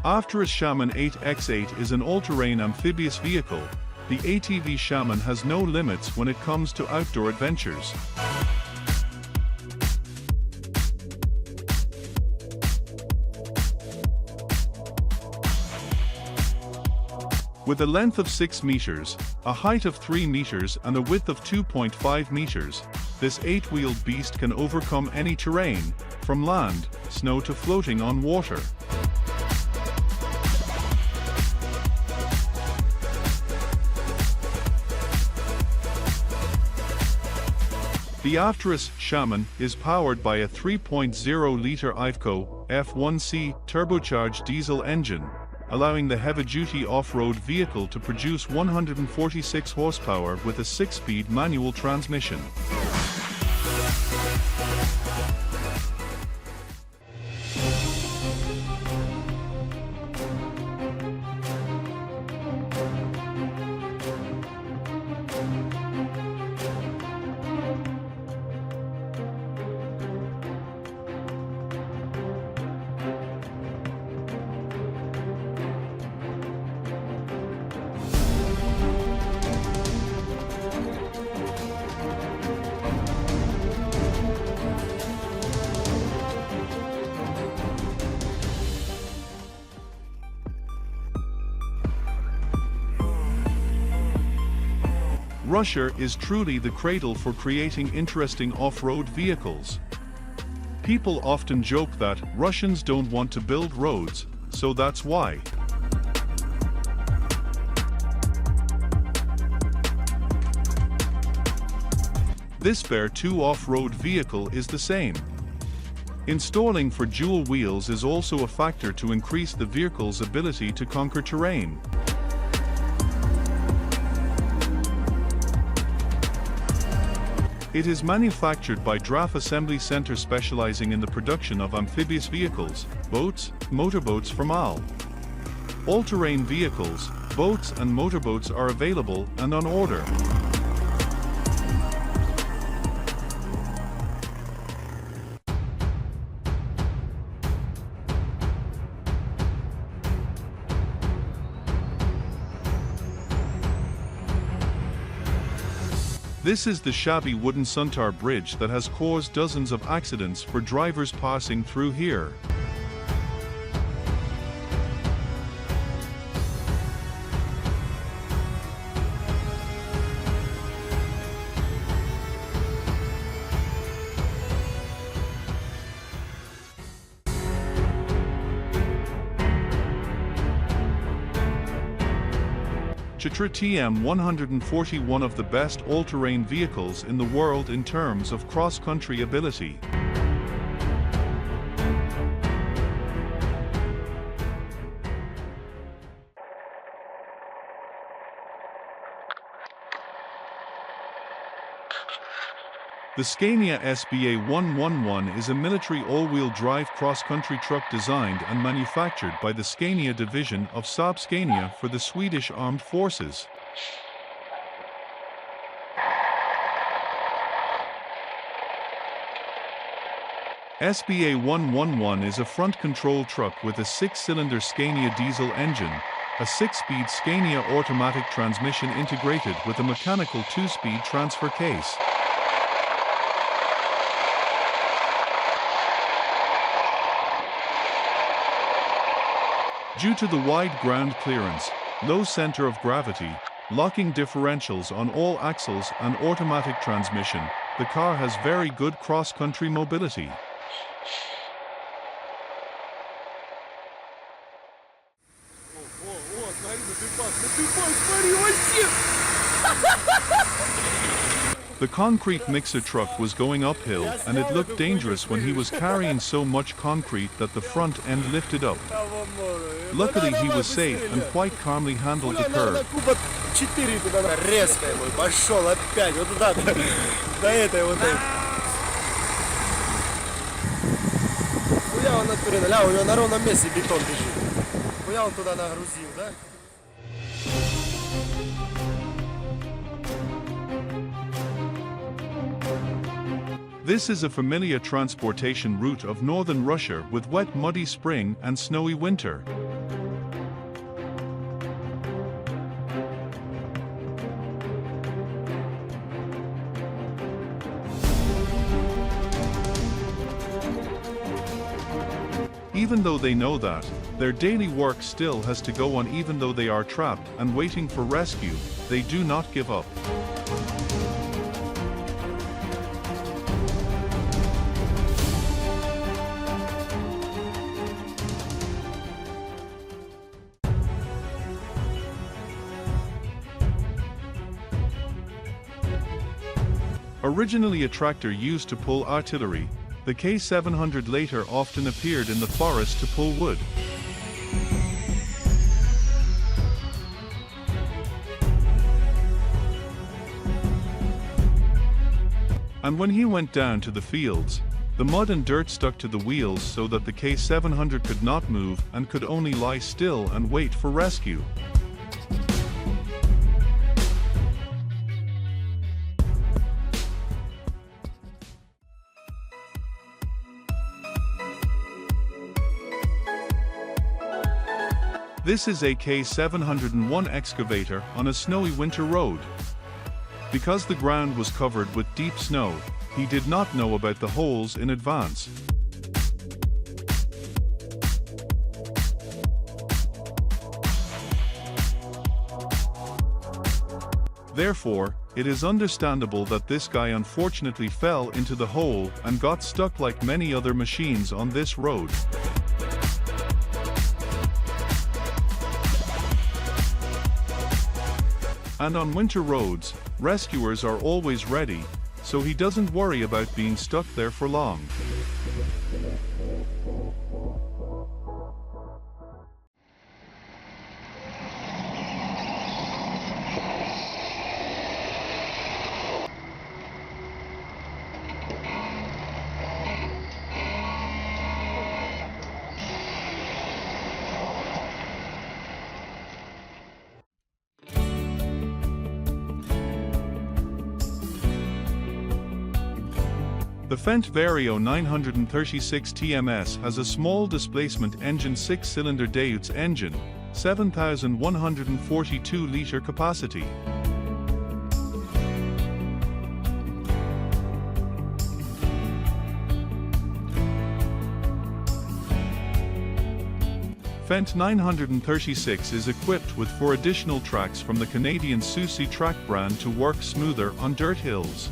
After Shaman 8x8 is an all-terrain amphibious vehicle, the ATV Shaman has no limits when it comes to outdoor adventures. With a length of 6 meters, a height of 3 meters and a width of 2.5 meters, this 8-wheeled beast can overcome any terrain, from land, snow to floating on water. The Afteris Shaman is powered by a 3.0-liter Iveco F1C turbocharged diesel engine, allowing the heavy-duty off-road vehicle to produce 146 horsepower with a 6-speed manual transmission. Russia is truly the cradle for creating interesting off-road vehicles. People often joke that Russians don't want to build roads, so that's why. This Bear 2 off-road vehicle is the same. Installing for dual wheels is also a factor to increase the vehicle's ability to conquer terrain. It is manufactured by Draft Assembly Center specializing in the production of amphibious vehicles, boats, motorboats from AL. All-terrain vehicles, boats and motorboats are available and on order. This is the shabby wooden Suntar Bridge that has caused dozens of accidents for drivers passing through here. NTTUltra TM140, one of the best all-terrain vehicles in the world in terms of cross-country ability. The Scania SBA 111 is a military all-wheel drive cross-country truck designed and manufactured by the Scania division of Saab Scania for the Swedish Armed Forces. SBA 111 is a front-control truck with a 6-cylinder Scania diesel engine, a 6-speed Scania automatic transmission integrated with a mechanical 2-speed transfer case. Due to the wide ground clearance, low center of gravity, locking differentials on all axles and automatic transmission, the car has very good cross-country mobility. The concrete mixer truck was going uphill and it looked dangerous when he was carrying so much concrete that the front end lifted up. Luckily he was safe and quite calmly handled the curve. This is a familiar transportation route of northern Russia with wet muddy spring and snowy winter. Even though they know that, their daily work still has to go on. Even though they are trapped and waiting for rescue, they do not give up. Originally a tractor used to pull artillery, the K700 later often appeared in the forest to pull wood. And when he went down to the fields, the mud and dirt stuck to the wheels so that the K700 could not move and could only lie still and wait for rescue. This is a K701 excavator on a snowy winter road. Because the ground was covered with deep snow, he did not know about the holes in advance. Therefore, it is understandable that this guy unfortunately fell into the hole and got stuck like many other machines on this road. And on winter roads, rescuers are always ready, so he doesn't worry about being stuck there for long. The Fendt Vario 936 TMS has a small displacement engine 6-cylinder Deutz engine, 7,142-litre capacity. Fendt 936 is equipped with 4 additional tracks from the Canadian Susi track brand to work smoother on dirt hills.